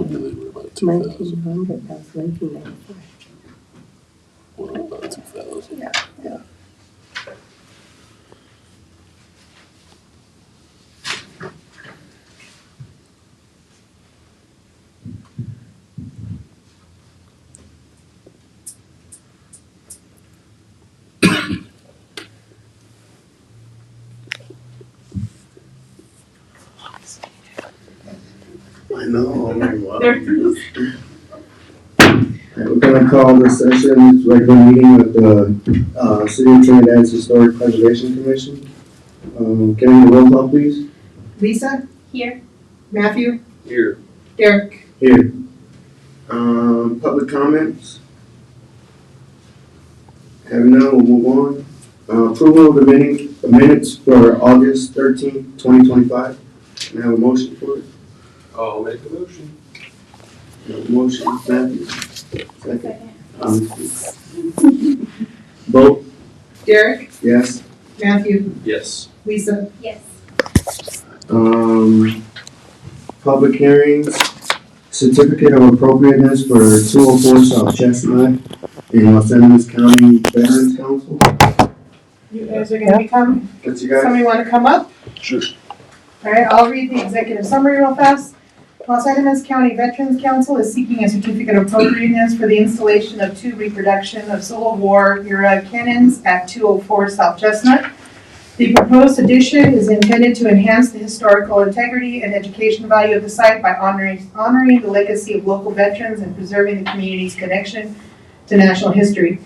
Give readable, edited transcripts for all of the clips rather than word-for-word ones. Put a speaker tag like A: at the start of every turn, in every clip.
A: knew they were about 2,000.
B: 1900, that was 1994.
A: Well, about 2,000.
B: Yeah.
C: I know. Wow.
B: There it is.
C: We're gonna call this session regular meeting of the City of Trinidad's Historic Preservation Commission. Can I have a roll call, please?
D: Lisa?
B: Here.
D: Matthew?
A: Here.
D: Derek?
C: Here. Public comments? Having none, we'll move on. Approval of the minutes for August 13th, 2025. Can I have a motion for it?
A: I'll make a motion.
C: Motion, Matthew. Second. Vote,
D: Derek?
C: yes.
D: Matthew?
A: Yes.
D: Lisa?
B: Yes.
C: Public hearings, certificate of appropriateness for 204 South Chestnut in Los Angeles County Veterans Council.
D: You guys are gonna be coming?
C: That's you guys?
D: Somebody wanna come up?
A: Sure.
D: All right, I'll read the executive summary real fast. Los Angeles County Veterans Council is seeking a certificate of appropriateness for the installation of 2 reproduction of Civil War era cannons at 204 South Chestnut. The proposed addition is intended to enhance the historical integrity and education value of the site by honoring the legacy of local veterans and preserving the community's connection to national history.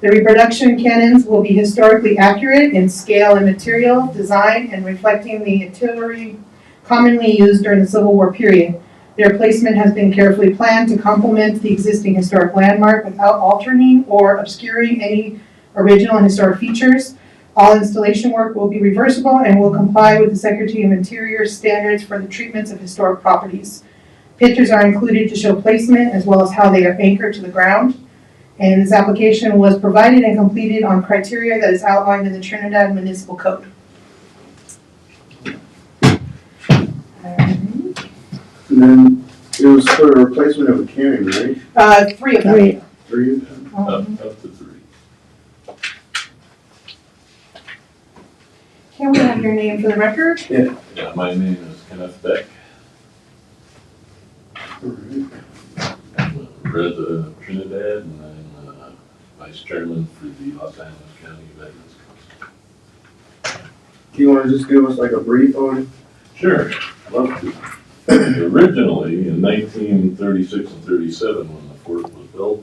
D: The reproduction cannons will be historically accurate in scale and material, design, and reflecting the artillery commonly used during the Civil War period. Their placement has been carefully planned to complement the existing historic landmark without altering or obscuring any original and historic features. All installation work will be reversible and will comply with the Secretary of Interior standards for the treatments of historic properties. Pictures are included to show placement as well as how they are anchored to the ground. And this application was provided and completed on criteria that is outlined in the Trinidad Municipal Code.
C: And then it was for a replacement of a cannon, right?
D: 3 of them.
C: 3 of them?
A: Up to 3.
D: Can we have your name for the record?
A: Yeah, my name is Kenneth Beck.
C: All right.
A: I'm a resident of Trinidad, and I'm vice chairman for the Los Angeles County Veterans Council.
C: Do you want to just give us like a brief on it?
A: Sure, love to. Originally, in 1936 and 37, when the fort was built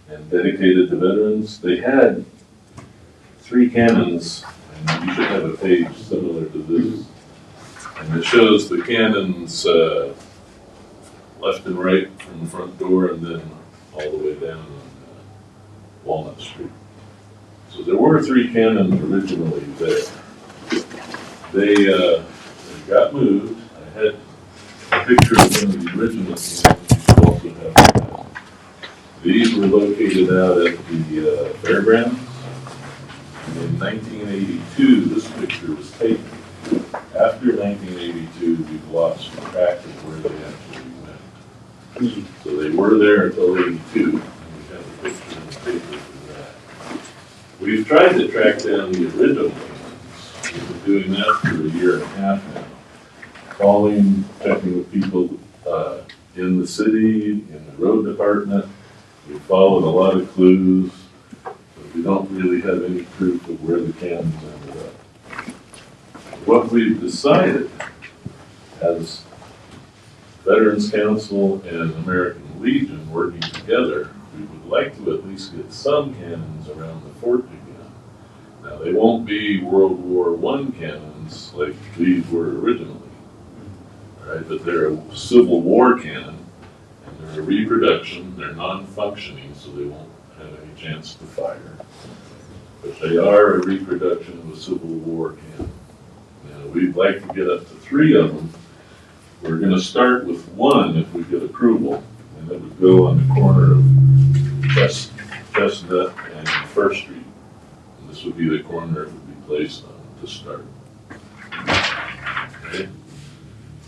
A: and dedicated to veterans, they had 3 cannons, and you should have a page similar to this. And it shows the cannons left and right from the front door and then all the way down on Walnut Street. So there were 3 cannons originally there. They got moved. I had a picture of one of the original cannons. You also have that. These were located out at the fairgrounds. And in 1982, this picture was taken. After 1982, we've lost track of where they actually went. So they were there until 82, and we have a picture in the paper for that. We've tried to track down the original cannons. We've been doing that for a year and a half now. Calling, checking with people in the city, in the road department. We followed a lot of clues, but we don't really have any proof of where the cannons ended up. What we've decided as Veterans Council and American Legion working together, we would like to at least get some cannons around the fort again. Now, they won't be World War I cannons like these were originally. Right, but they're a Civil War cannon, and they're a reproduction. They're non-functioning, so they won't have any chance to fire. But they are a reproduction of a Civil War cannon. Now, we'd like to get up to 3 of them. We're going to start with 1 if we get approval, and it would go on the corner of Chestnut and First Street. And this would be the corner it would be placed on to start. Okay.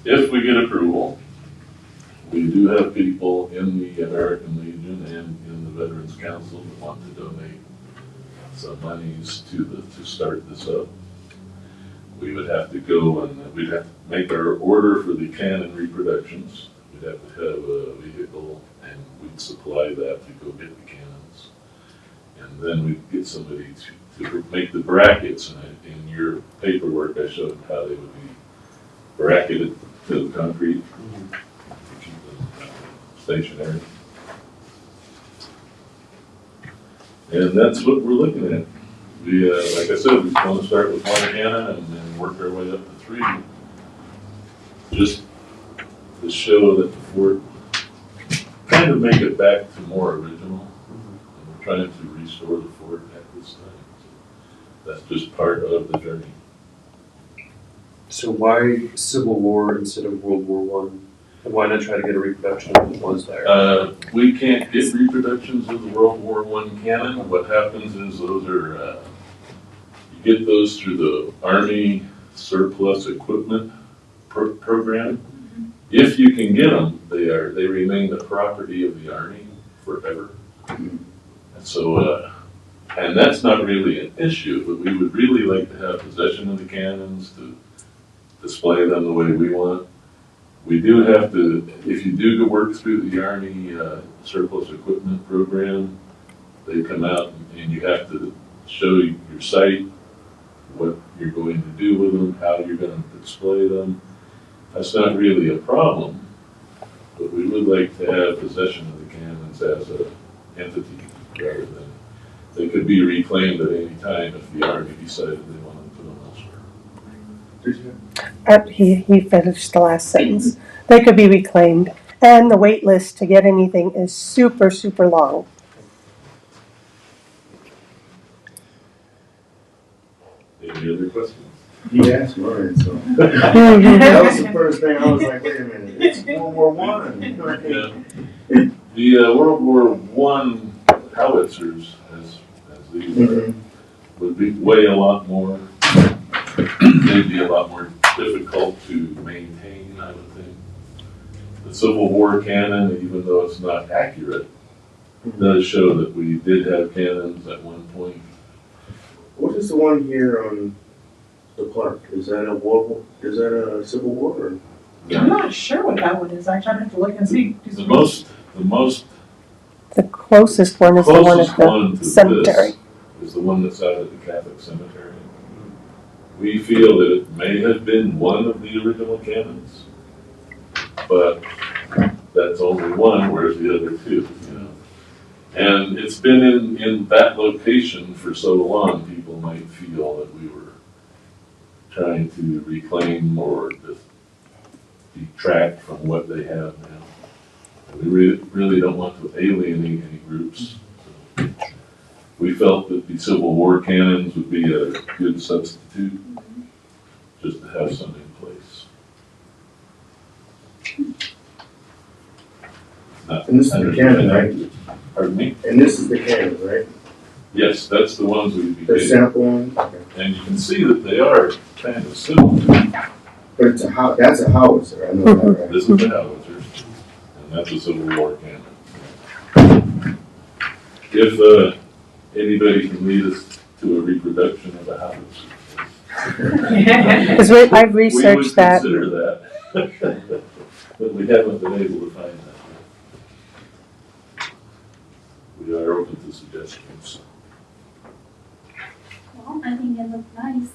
A: If we get approval, we do do have people in the American Legion and in the Veterans Council that want to donate some monies to start this up. We would have to go and we'd have to make our order for the cannon reproductions. We'd have to have a vehicle and we'd supply that to go get the cannons. And then we'd get somebody to make the brackets. And in your paperwork, I showed how they would be bracketed to the concrete to keep them stationary. And that's what we're looking at. We, like I said, we want to start with one cannon and then work our way up to 3. Just to show that the fort, kind of make it back to more original. And we're trying to restore the fort at this time. So that's just part of the journey.
E: So why Civil War instead of World War One? And why not try to get a reproduction of what was there?
A: We can't get reproductions of the World War I cannon. What happens is those are, you get those through the Army Surplus Equipment Program. If you can get them, they remain the property of the Army forever. And so, and that's not really an issue, but we would really like to have possession of the cannons to display them the way we want. We do have to, if you do go work through the Army Surplus Equipment Program, they come out and you have to show your site, what you're going to do with them, how you're going to display them. That's not really a problem, but we would like to have possession of the cannons as an entity rather than, they could be reclaimed at any time if the Army decided they wanted to put them elsewhere.
B: He finished the last sentence. They could be reclaimed. And the wait list to get anything is super, super long.
A: Any other questions?
C: He asked mine, so. That was the first thing, I was like, wait a minute, it's World War One.
A: Yeah. The World War I howitzers, as these are, would be weigh a lot more. They'd be a lot more difficult to maintain, I would think. The Civil War cannon, even though it's not accurate, does show that we did have cannons at one point.
C: What is the one here on the park? Is that a Civil War or?
D: I'm not sure what that one is. Actually, I'd have to look and see.
A: The most
B: The closest one is the one
A: closest
B: at
A: one
B: the
A: to
B: cemetery.
A: this is the one that's out at the Catholic cemetery. We feel that it may have been one of the original cannons, but that's only one, whereas the other 2, you know. And it's been in that location for so long, people might feel that we were trying to reclaim or just detract from what they have now. And we really don't want to alienate any groups. So we felt that the Civil War cannons would be a good substitute, just to have some in place.
C: And this is the cannon, right?
A: Pardon me?
C: And this is the cannon, right?
A: Yes, that's the ones we'd be
C: The
A: getting.
C: sample one? Okay.
A: And you can see that they are kind of similar.
C: But it's that's a howitzer, I know that, right?
A: This is the howitzer, and that's a Civil War cannon. If anybody can lead us to a reproduction of a howitzer,
B: Because I've researched that.
A: we would consider that, but we haven't been able to find that yet. We are open to suggestions.
F: Well, I think it looked nice.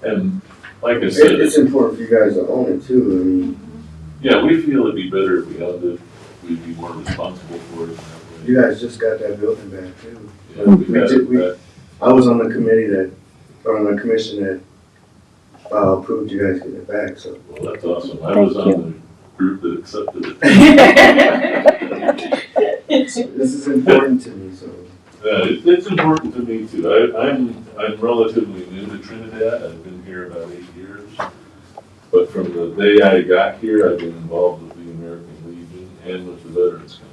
A: And like I said,
C: It's important for you guys to own it too, I mean,
A: yeah, we feel it'd be better if we owned it. We'd be more responsible for it in that way.
C: you guys just got that building back too.
A: Yeah, we had it back.
C: I was on the on the commission that approved you guys getting it back, so.
A: Well, that's awesome. I
B: Thank
A: was on the group that accepted it.
C: This is important to me, so.
A: It's important to me too. I'm relatively new to Trinidad. I've been here about 8 years. But from the day I got here, I've been involved with the American Legion and with the Veterans Council.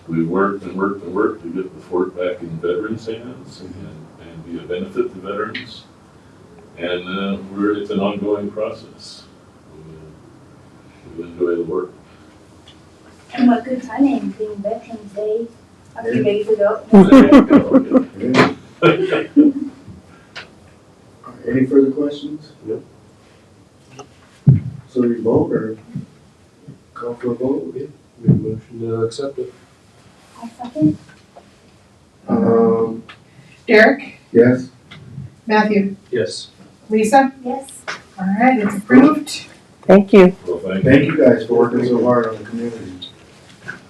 A: We worked and worked and worked to get the fort back in veterans' hands and be a benefit to veterans. And it's an ongoing process. We enjoy the work.
F: And what good timing, being Veterans Day a few days ago.
A: There you go.
C: Yeah. Any further questions?
E: No.
C: So we vote or call for a vote?
E: Make a motion to accept it.
F: I'll second.
D: Derek,
C: Yes?
D: Matthew,
E: Yes.
D: Lisa?
F: Yes.
D: All right, it's approved.
B: Thank you,
A: Well,
C: Thank you guys for working so hard on the community.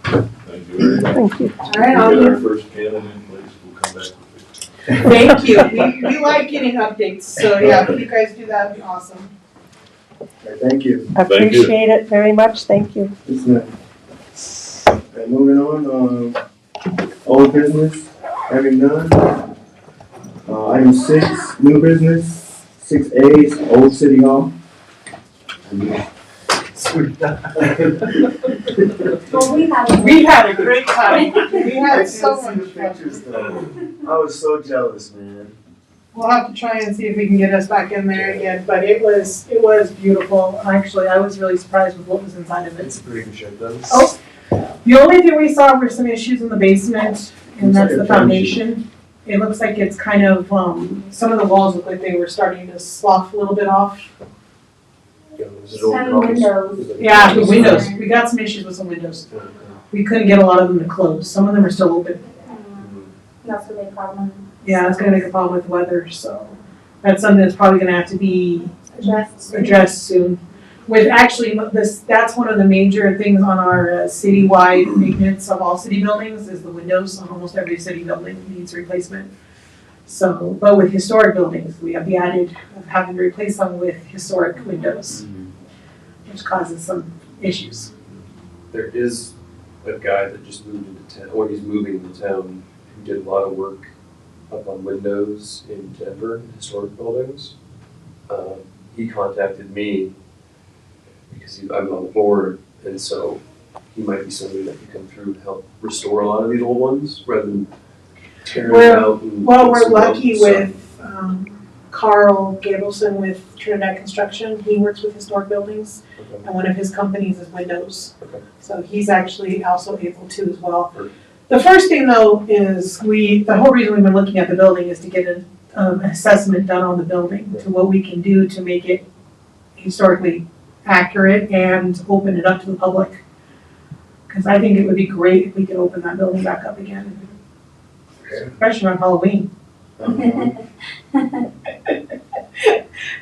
A: Thank you very much.
B: thank you.
D: All right,
A: We'll
D: I'll
A: get our
D: do,
A: first cannon in place, we'll come back with it.
D: thank you. We like getting updates, so yeah, if you guys do that, it'd be awesome.
C: Okay, thank you.
B: Appreciate it very much, thank you.
C: It's nice. Okay, moving on, old business, having none. Item 6, new business, 6A is Old City Hall.
F: Well,
D: We had a great time. We had so much fun.
C: I was so jealous, man.
D: We'll have to try and see if we can get us back in there again, but it was beautiful. Actually, I was really surprised with what was inside of
E: It's
D: it.
E: a pretty good shape then.
D: Oh, the only thing we saw were some issues in the basement, and that's the foundation. It looks like it's kind of, some of the walls look like they were starting to slough a little bit off.
E: Yeah, is it old
F: Some
E: problems?
F: windows.
E: Is it-
D: Yeah, the windows, we got some issues with some windows.
E: Okay.
D: We couldn't get a lot of them to close. Some of them are still open.
F: That's a big problem.
D: Yeah, it's gonna make a problem with weather, so that's something that's probably gonna have to be addressed soon. With actually, that's one of the major things on our citywide maintenance of all city buildings is the windows. Almost every city building needs replacement. So, but with historic buildings, we have the added of having to replace them with historic windows, which causes some issues.
E: There is a guy that just moved into town, or he's moving to town, who did a lot of work up on windows in Denver, in historic buildings. He contacted me because I'm on the board, and so he might be somebody that could come through and help restore a lot of these old ones rather than tearing them out. And
D: Well,
E: put
D: we're
E: some
D: lucky
E: up, so-
D: with Carl Gabrielson with Trinidad Construction. He works with historic buildings,
E: Okay.
D: and one of his companies is windows.
E: Okay.
D: So he's actually also able to as well.
E: Perfect.
D: The first thing though is the whole reason we've been looking at the building is to get an assessment done on the building to what we can do to make it historically accurate and open it up to the public. Because I think it would be great if we could open that building back up again, especially on Halloween.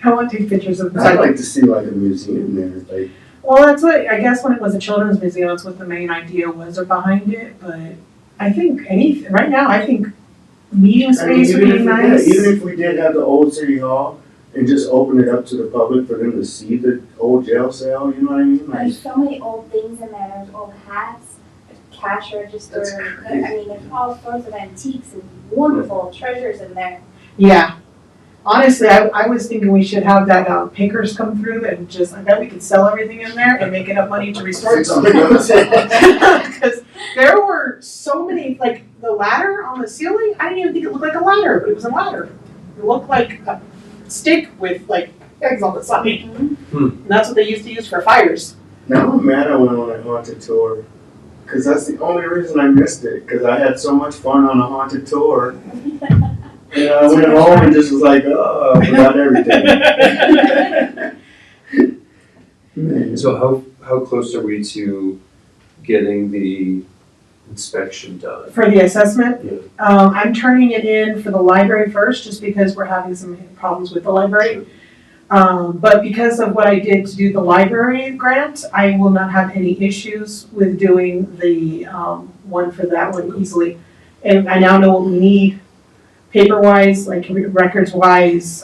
D: I want to take pictures of
C: I'd
D: the.
C: like to see like a museum there, like,
D: Well, that's what, I guess when it was a children's museum, that's what the main idea was behind it, but I think right now, I think meeting
C: I mean,
D: space would be nice.
C: even if we did have the old city hall and just open it up to the public for them to see the old jail cell, you know what I mean? Like,
F: There's so many old things in there. There's old hats, cash register.
C: That's
F: I mean, there's all sorts of antiques and wonderful treasures in there.
D: Yeah. Honestly, I was thinking we should have that, Pinkers come through and just, I bet we could sell everything in there and make enough money to restore it.
C: Fix all the windows.
D: Because there were so many, like, the ladder on the ceiling, I didn't even think it looked like a ladder, but it was a ladder. It looked like a stick with, like, eggs on the side. And that's what they used to use for fires.
C: Now I'm mad I went on a haunted tour, cause that's the only reason I missed it, cause I had so much fun on a haunted tour. And I went home and just was like, oh, I forgot everything. Man.
E: So how close are we to getting the inspection done?
D: For the assessment,
E: Yeah.
D: I'm turning it in for the library first, just because we're having some problems with the library. But because of what I did to do the library grant, I will not have any issues with doing the one for that one easily. And I now know what we need paper-wise, like records-wise.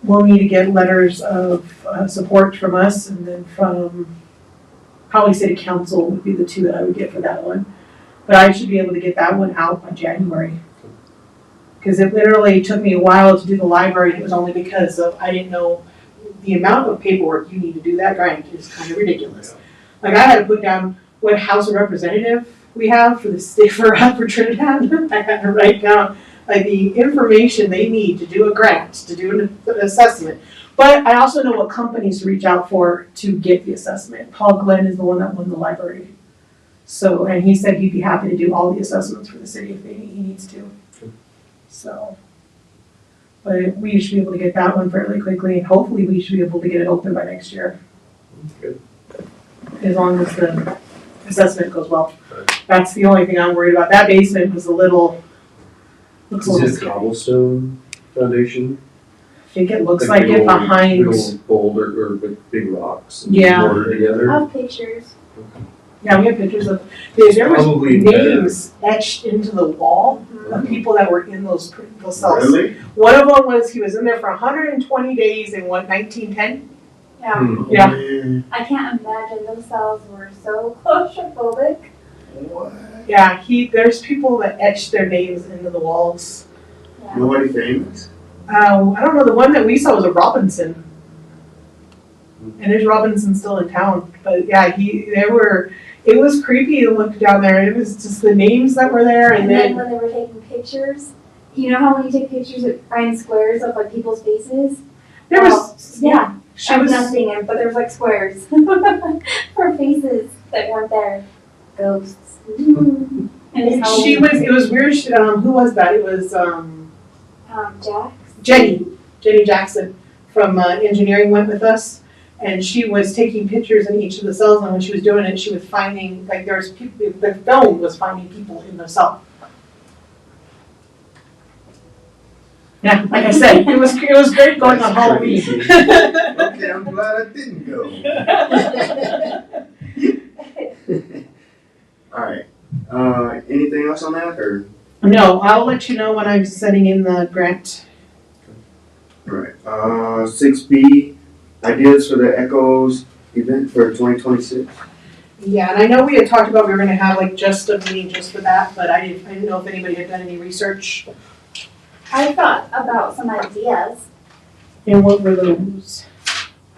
D: We'll need to get letters of support from us, and then from probably city council would be the two that I would get for that one. But I should be able to get that one out by January. Because it literally took me a while to do the library, and it was only because of, I didn't know the amount of paperwork you need to do that grant is kind of ridiculous. Like, I had to put down what House of Representative we have for the state, for Trinidad. I had to write down like the information they need to do a grant, to do an assessment. But I also know what companies to reach out for to get the assessment. Paul Glenn is the one that won the library. So, and he said he'd be happy to do all the assessments for the city if he needs to. So, but we should be able to get that one fairly quickly, and hopefully we should be able to get it open by next year.
E: Good.
D: As long as the assessment goes well. That's the only thing I'm worried about. That basement was a little, looks a
E: Is
D: little
E: it a
D: scary.
E: cobblestone foundation?
D: I think it looks like
E: big
D: it
E: old-
D: behind,
E: Big old boulder or with big rocks. and
D: Yeah.
E: Mortared together.
F: I have pictures.
D: yeah, we have pictures of, there was
E: Probably better.
D: names etched into the wall of people that were in those cells.
C: Really?
D: One of them was, he was in there for 120 days in what, 1910?
F: Yeah.
D: Yeah.
C: Man,
F: I can't imagine those cells were so claustrophobic.
C: what?
D: Yeah, there's people that etched their names into the walls.
F: Yeah.
C: Nobody famous?
D: I don't know, the one that we saw was a Robinson. And there's Robinson still in town, but yeah, it was creepy to look down there. It was just the names that were there, and
F: And then
D: then,
F: when they were taking pictures, you know how when you take pictures of find squares of like people's faces?
D: there was,
F: Yeah,
D: she
F: I'm
D: was,
F: not seeing them, but there's like squares for faces that weren't there. Ghosts. And it's
D: it was weird, who was that? It was,
F: Jack.
D: Jenny Jackson from engineering went with us, and she was taking pictures in each of the cells, and when she was doing it, she was finding, like, there was people, the film was finding people in the cell. Yeah, like I said, it was great going on
C: That's
D: Halloween.
C: crazy. Okay, I'm glad I didn't go. Alright, anything else on that, or?
D: No, I'll let you know when I'm sending in the grant.
C: Alright, 6B, ideas for the Echoes event for 2026.
D: Yeah, and I know we had talked about we were gonna have like just a meeting just for that, but I didn't know if anybody had done any research.
F: I thought about some ideas.
D: And what were those?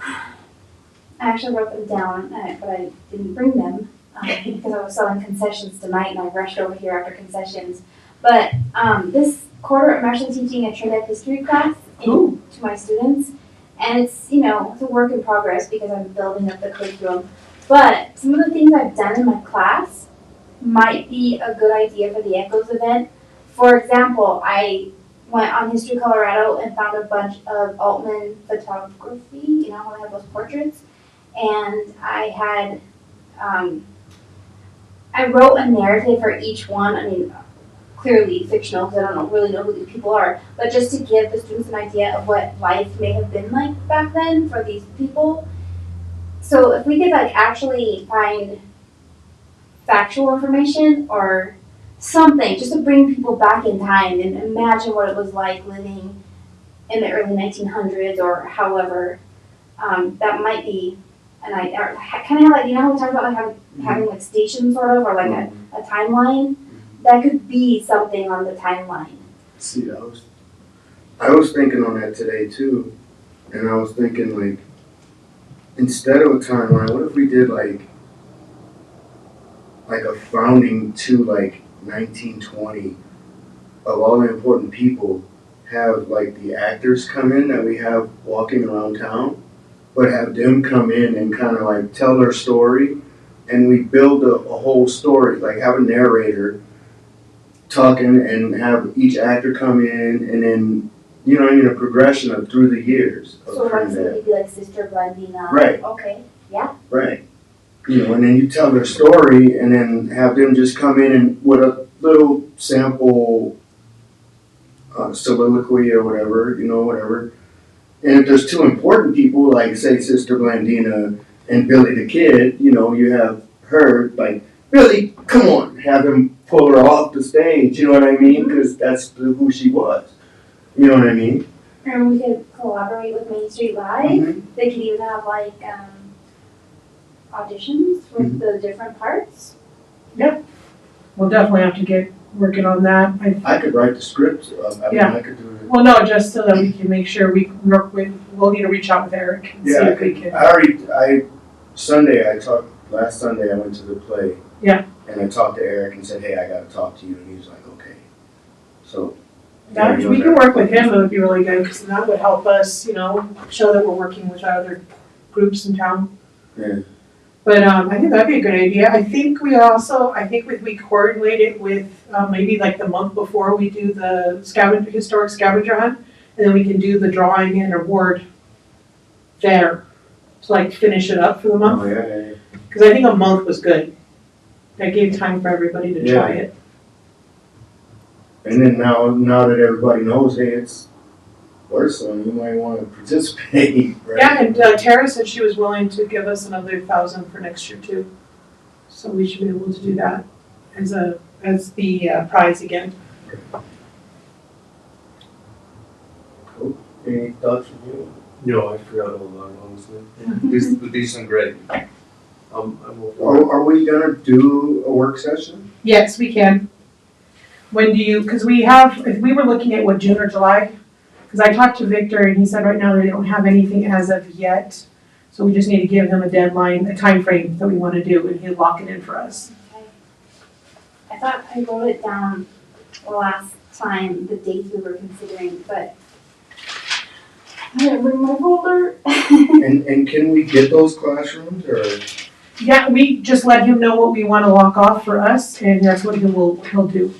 F: I actually wrote them down, but I didn't bring them because I was selling concessions tonight and I rushed over here after concessions. But this quarter, I'm actually teaching a trade history class to my students. And it's, it's a work in progress because I'm building up the curriculum. But some of the things I've done in my class might be a good idea for the Echoes event. For example, I went on History Colorado and found a bunch of Altman photography, how they have those portraits. And I had, I wrote a narrative for each one. I mean, clearly fictional because I don't really know who these people are, but just to give the students an idea of what life may have been like back then for these people. So if we could actually find factual information or something just to bring people back in time and imagine what it was like living in the early 1900s or however, that might be kind of have like, how we talked about having like stations sort of, or like a timeline. That could be something on the timeline.
C: See, I was thinking on that today too, and I was thinking instead of a timeline, what if we did like a founding to 1920 of all the important people, have the actors come in that we have walking around town, but have them come in and kind of tell their story, and we build a whole story, have a narrator talking and have each actor come in, and then a progression of through the years.
F: So like somebody be like Sister Blandina.
C: Right.
F: Okay. Yeah.
C: Right. And then you tell their story, and then have them just come in and with a little sample soliloquy or whatever, whatever. And if there's two important people, like say Sister Blandina and Billy the Kid, you have her Billy, come on, have him pull her off the stage. You know what I mean? Because that's who she was. You know what I mean?
F: And we could collaborate with Main Street Live.
C: Mm-hmm.
F: They could even have auditions for the different parts.
D: We'll definitely have to get working on that.
C: I could write the script. I could do it.
D: Well, no, just so that we can make sure we can work with, we'll need to reach out with Eric and see
C: Yeah,
D: if we can.
C: Last Sunday I went to the play.
D: Yeah.
C: And I talked to Eric and said, hey, I gotta talk to you, and he was like, okay. So
D: That, we can work with him, it would be really good, because that would help us, show that we're working with other groups in town.
C: Yeah.
D: But, I think that'd be a good idea. I think we coordinate it with, maybe like the month before we do the historic scavenger hunt, and then we can do the drawing and award there, to like finish it up for the month.
C: Oh, yeah.
D: Because I think a month was good. That gave time for everybody to try it.
C: And then now that everybody knows, hey, it's worse, so you might want to participate, right?
D: Yeah, and Tara said she was willing to give us another 1,000 for next year too. So we should be able to do that as the prize again.
C: Cool. Any thoughts from you?
E: No, I forgot all about it, honestly. These sound great. I'm all for it.
C: Are we gonna do a work session?
D: Yes, we can. When do you, because if we were looking at what, June or July? Because I talked to Victor and he said right now they don't have anything as of yet. So we just need to give him a deadline, a time frame that we want to do, and he'll lock it in for us.
F: Okay. I thought I wrote it down last time, the dates we were considering, but I didn't bring my folder.
C: And can we get those classrooms, or?
D: Yeah, we just let him know what we want to lock off for us, and that's what he'll do.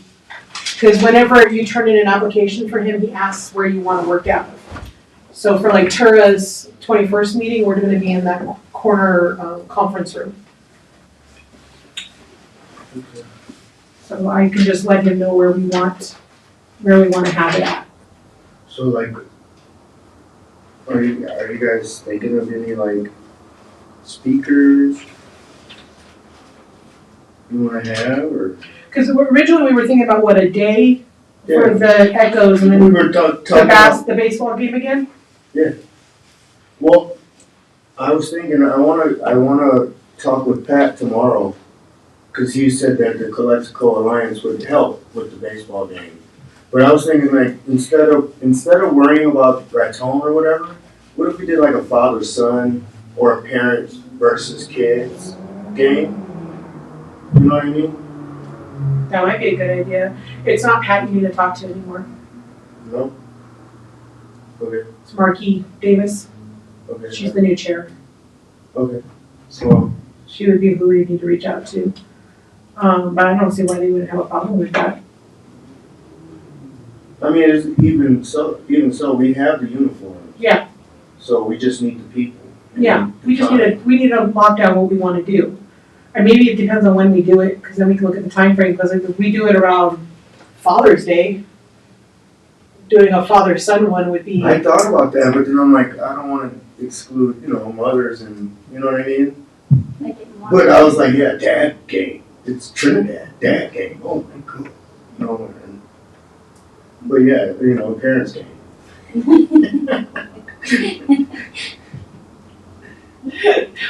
D: Because whenever you turn in an application for him, he asks where you want to work out of. So for like Tura's 21st meeting, we're going to be in that corner conference room. So I can just let him know where we want to have it at.
C: So like, are you guys thinking of any like speakers you wanna have, or?
D: Because originally we were thinking about what, a day for
C: Yeah,
D: the Echoes and
C: we
D: then
C: were talking about,
D: the baseball game again?
C: well, I was thinking, I wanna talk with Pat tomorrow, cause he said that the Calexico Alliance would help with the baseball game. But I was thinking like, instead of worrying about Raton or whatever, what if we did like a father-son or a parents versus kids game? You know what I mean?
D: That might be a good idea. It's not Pat you need to talk to anymore.
C: No? Okay,
D: It's Marquis Davis.
C: okay.
D: She's the new chair.
C: Okay, so,
D: She would be who we need to reach out to. But I don't see why they wouldn't have a problem with that.
C: I mean, even so, we have the uniforms.
D: Yeah.
C: So we just need the people.
D: Yeah, we need to lock down what we want to do. And maybe it depends on when we do it, because then we can look at the time frame. Because if we do it around Father's Day, doing a father-son one would be.
C: I thought about that, but then I'm like, I don't wanna exclude, mothers and, you know what I mean? But I was like, yeah, dad game. It's Trinidad, dad game. Oh, my God. No, and, but yeah, parents game.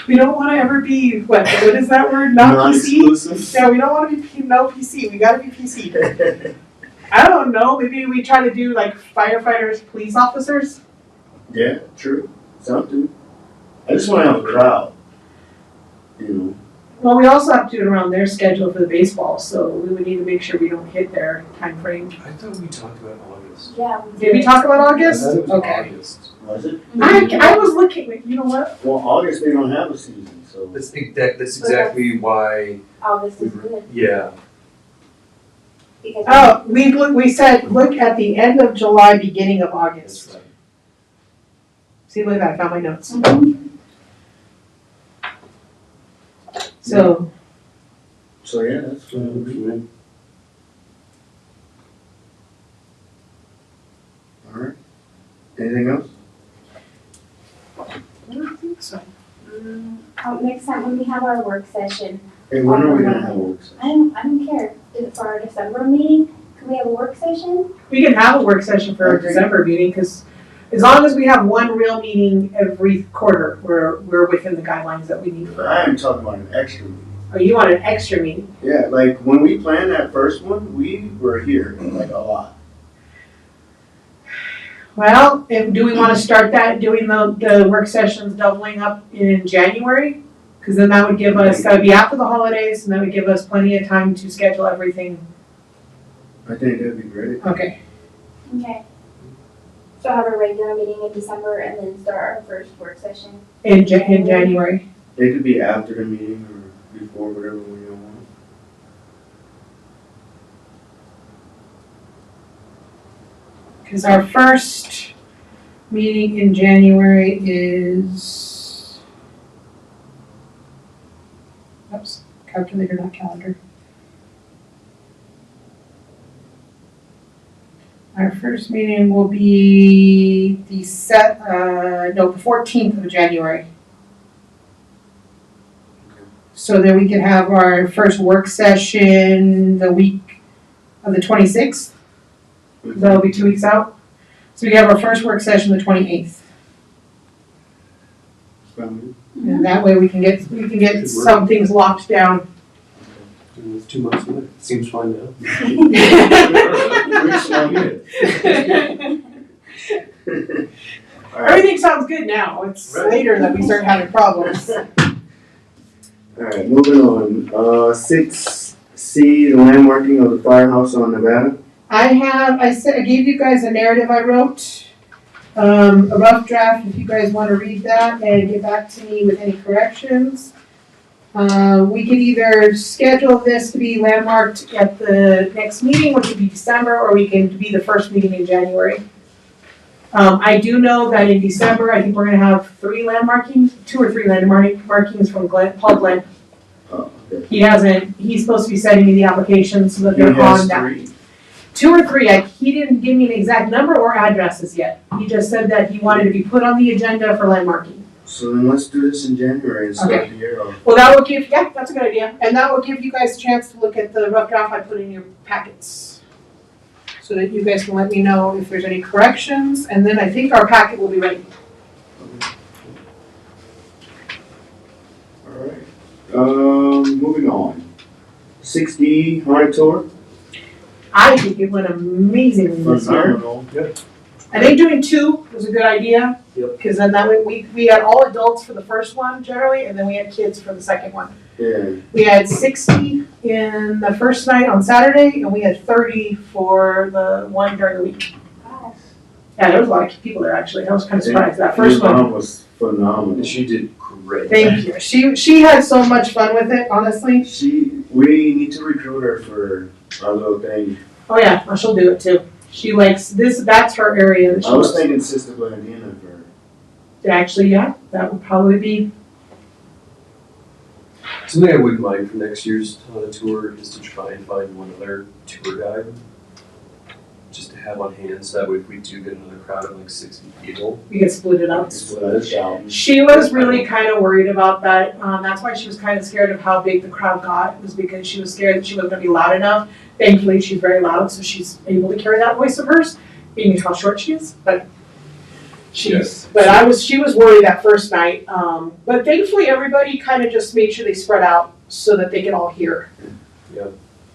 D: We don't want to ever be, what is that word? Not PC?
C: Non-exclusive.
D: Yeah, we don't want to be no PC. We got to be PC. I don't know. Maybe we try to do like firefighters, police officers.
C: Yeah, true. Something. I just wanna have a crowd.
D: Well, we also have to do it around their schedule for the baseball, so we would need to make sure we don't hit their time frame.
E: I thought we talked about August.
F: Yeah.
D: Did we talk about August?
E: I thought it was
D: Okay.
E: August.
C: Was it?
D: I was looking, you know what?
C: Well, August, they don't have a season, so.
E: That's exactly why,
F: August is good,
E: yeah.
F: because.
D: Oh, we said, look at the end of July, beginning of
E: That's
D: August.
E: right.
D: See, look at that, I found my notes.
F: Mhm.
D: So,
C: So yeah, that's what I'm doing. Alright. Anything else?
D: I don't think so.
F: Next time when we have our work session,
C: Hey, when are we gonna have a work session?
F: I don't care, is it for our December meeting? Can we have a work session?
D: We can have a work session for our
C: Okay.
D: December meeting, because as long as we have one real meeting every quarter, we're within the guidelines that we need for.
C: I am talking about an extra meeting.
D: Oh, you want an extra meeting?
C: Yeah, like when we planned that first one, we were here like a lot.
D: Well, do we want to start doing the work sessions doubling up in January? Because then that would give us, that would be after the holidays, and that would give us plenty of time to schedule everything.
C: I think that'd be great.
D: Okay.
F: Okay. So have a regular meeting in December and then start our first work session.
D: In January.
C: It could be after the meeting or before, whatever we want.
D: Because our first meeting in January is, oops, calculator, not calendar. Our first meeting will be the 14th of January. So that we can have our first work session the week of the 26th. That'll be 2 weeks out. So we have our first work session the 28th. And that way we can get some things locked down.
E: It's 2 months away. Seems fine now.
D: Everything sounds good now. It's later that we start having problems.
C: Alright, moving on. 6C, the landmarking of the firehouse on Nevada.
D: I gave you guys a narrative I wrote, a rough draft, if you guys want to read that and get back to me with any corrections. We could either schedule this to be landmarked at the next meeting, which would be December, or we can be the first meeting in January. I do know that in December, I think we're gonna have 2 or 3 landmarkings from Paul Glenn.
C: Oh, okay.
D: He's supposed to be sending me the applications so that they're on that. 2 or 3, he didn't give me an exact number or addresses yet. He just said that he wanted to be put on the agenda for landmarking.
C: So then let's do this in January and start the year off.
D: Well, that will give, yeah, that's a good idea. And that will give you guys a chance to look at the rough draft I put in your packets. So that you guys can let me know if there's any corrections, and then I think our packet will be ready.
C: Alright. Moving on. 6D, haunted tour.
D: I think it went amazingly this year.
C: Phenomenal.
D: I think doing 2 was a good idea.
E: Yep.
D: Because then that way we had all adults for the first one generally, and then we had kids for the second one.
C: Yeah.
D: We had 60 in the first night on Saturday, and we had 30 for the one during the week. Yeah, there was a lot of people there actually. I was kind of surprised. That first
C: Your
D: one.
C: mom was phenomenal.
E: And she did great.
D: Thank you. She had so much fun with it, honestly.
C: We need to recruit her for our little thing.
D: Oh yeah, well, she'll do it too. She likes this. That's her area. That she
C: I was
D: loves.
C: thinking Sister Blandina for her.
D: Actually, yeah, that would probably be.
E: Something I wouldn't mind for next year's tour is to try and find one other tour guide. Just to have on hand, so that way if we do get another crowd of like 60 people.
D: We can split it up.
C: Split us out.
D: She was really kind of worried about that. That's why she was kind of scared of how big the crowd got, was because she was scared that she wasn't going to be loud enough. Thankfully, she's very loud, so she's able to carry that voice of hers, being how short she is. But she was worried that first night. But thankfully, everybody kind of just made sure they spread out so that they could all hear.
E: Yeah.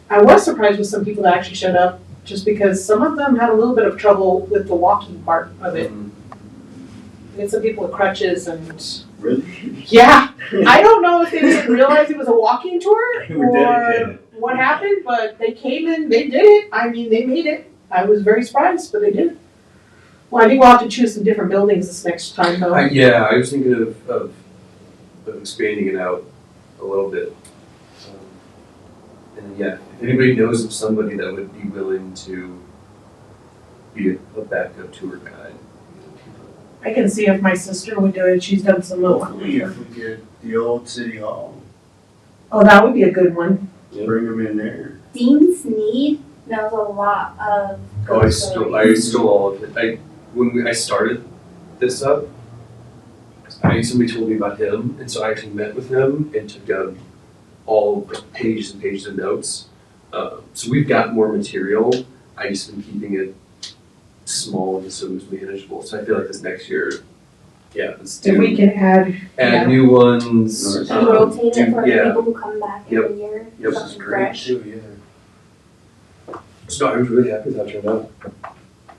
D: I was surprised with some people that actually showed up, just because some of them had a little bit of trouble with the walking part of it. We had some people with crutches and.
C: Really?
D: Yeah, I don't know if they didn't realize it was a walking tour
C: They were
D: or
C: dedicated.
D: what happened, but they came in, they did it. I mean, they made it. I was very surprised, but they did it. Well, I think we'll have to choose some different buildings this next time, though.
E: I was thinking of expanding it out a little bit. And yeah, if anybody knows of somebody that would be willing to be a backup tour guide.
D: I can see if my sister would do it. She's done some little.
C: Hopefully if we get the old city hall,
D: Oh, that would be a good one.
E: Yeah.
C: bring them in there.
F: Dean Sneed knows a lot of.
E: Oh, I stole all of it. When I started this up, somebody told me about him, and so I actually met with him and took down all like, pages and pages of notes. So we've got more material. I just been keeping it small and so it was manageable. So I feel like this next year, yeah, let's
D: If we can add.
E: add new ones.
C: Nice.
F: And rotate it for the
E: yeah.
F: people who come back every year.
E: Yep.
F: Something fresh.
C: Too, yeah.
E: So I was really happy with how it turned out.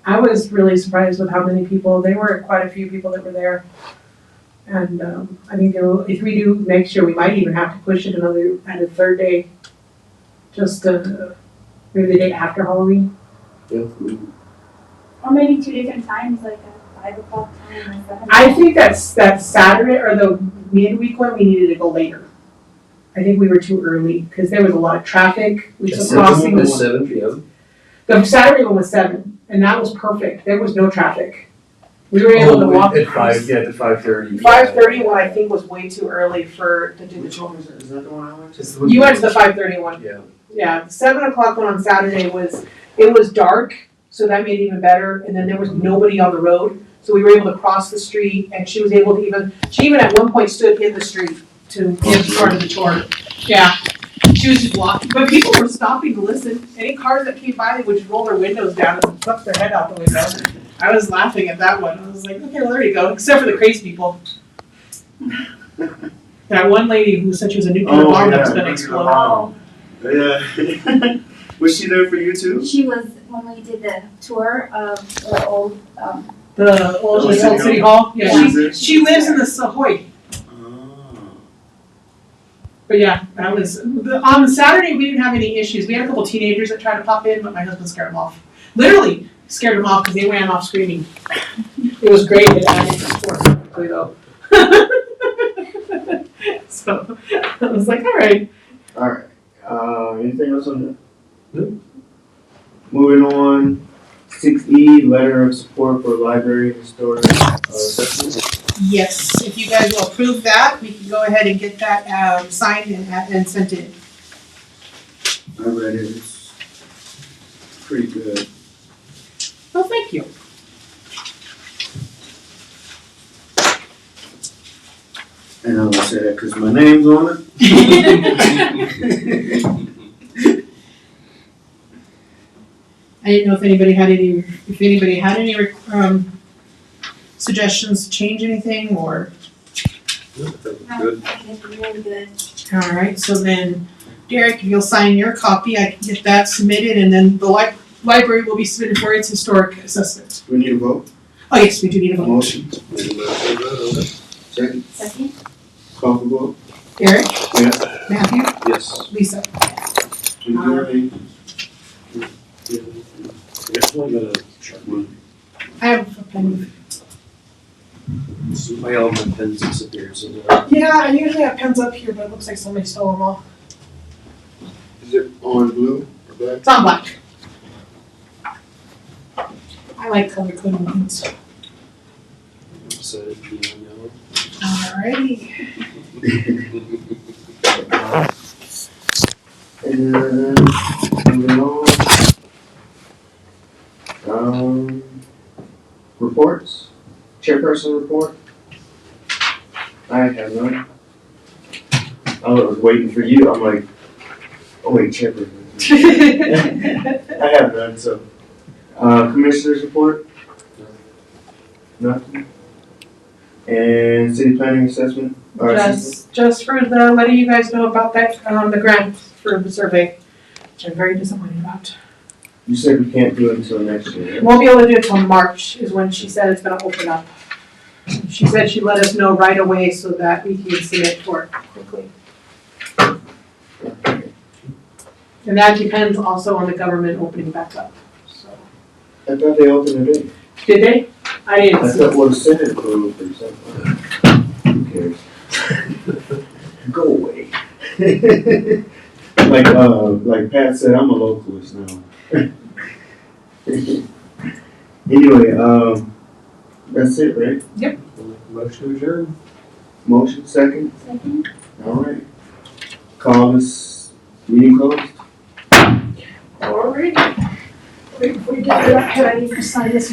D: I was really surprised with how many people. There were quite a few people that were there. And I think if we do next year, we might even have to push it at a third day. Just maybe the day after Halloween.
E: Yeah.
F: Or maybe 2 different times, like a 5 o'clock time or 7.
D: I think that's Saturday or the midweek one, we needed to go later. I think we were too early because there was a lot of traffic. We took crossing.
E: It was 7 p.m.
D: The Saturday one was 7, and that was perfect. There was no traffic. We were able to walk.
E: At 5, yeah, to 5:30.
D: 5:30 one I think was way too early to do the
C: Which
D: tour.
C: one is that? Is that the one I went to?
E: It's the one-
D: You went to the 5:30 one.
E: Yeah.
D: Yeah, the 7 o'clock one on Saturday it was dark, so that made it even better, and then there was nobody on the road, so we were able to cross the street, and she was able to she even at one point stood in the street to give part of the tour. Yeah, she was just walking, but people were stopping to listen. Any cars that came by, they would just roll their windows down and put their head out the window. I was laughing at that one, I was like, okay, well, there you go, except for the crazy people. That one lady who said she was a nuclear bomb that was gonna explode.
F: Oh,
C: Yeah. Was she there for you too?
F: she was, when we did the tour of the old,
D: The old
C: City
D: City Hall,
C: She
D: yeah,
C: was there?
D: she lives in the Savoy.
C: Oh.
D: But yeah, that was, on Saturday, we didn't have any issues. We had a couple teenagers that tried to pop in, but my husband scared them off. Literally scared them off because they ran off screaming. It was great, it added to the sport, quickly though. So, I was like, all right.
C: Alright, anything else on that?
E: No.
C: Moving on, 6E, letter of support for library historic, assessment.
D: Yes, if you guys will approve that, we can go ahead and get that, signed and sent in.
C: I read it, it's pretty good.
D: Well, thank you.
C: And I'm gonna say that because my name's on it.
D: I didn't know if anybody had any, suggestions to change anything, or,
E: No, that was
F: I
E: good.
F: think it's really good.
D: all right, so then, Derek, if you'll sign your copy, I can get that submitted, and then the library will be submitted for its historic assessment.
C: We need a vote,
D: Oh, yes, we do need a vote.
C: motion,
E: Made a motion, vote on it.
C: second,
F: Second?
C: call for vote.
D: Derek,
C: Yeah.
D: Matthew,
E: Yes.
D: Lisa.
C: Majority.
D: I have a pen.
E: My element pens disappeared somewhere.
D: Yeah, I usually have pens up here, but it looks like somebody stole them all.
C: Is it on blue or black?
D: It's on black. I like color coding pens.
E: Decided to be on yellow.
D: Alrighty.
C: And moving on. Reports, chairperson report. I have none. I was waiting for you, I'm like, oh wait, chairperson. I have none, so. Commissioners report? Nothing. And city planning assessment? or assessment?
D: Just for the, letting you guys know about that, the grant for the survey, which I'm very disappointed about.
C: You said we can't do it until next year, right?
D: Won't be able to do it till March is when she said it's gonna open up. She said she'd let us know right away so that we can submit for it quickly. And that depends also on the government opening back up, so.
C: I thought they opened it in.
D: Did they? I
C: I
D: didn't see
C: thought,
D: it.
C: well, the Senate approved or something. Who cares? Go away. Like Pat said, I'm a localist now. Anyway, that's it, right?
E: Motion to adjourn.
C: Motion second,
F: Second?
C: all right. Call this meeting closed.
D: Alrighty. Wait, before you get to that, can I need to sign this?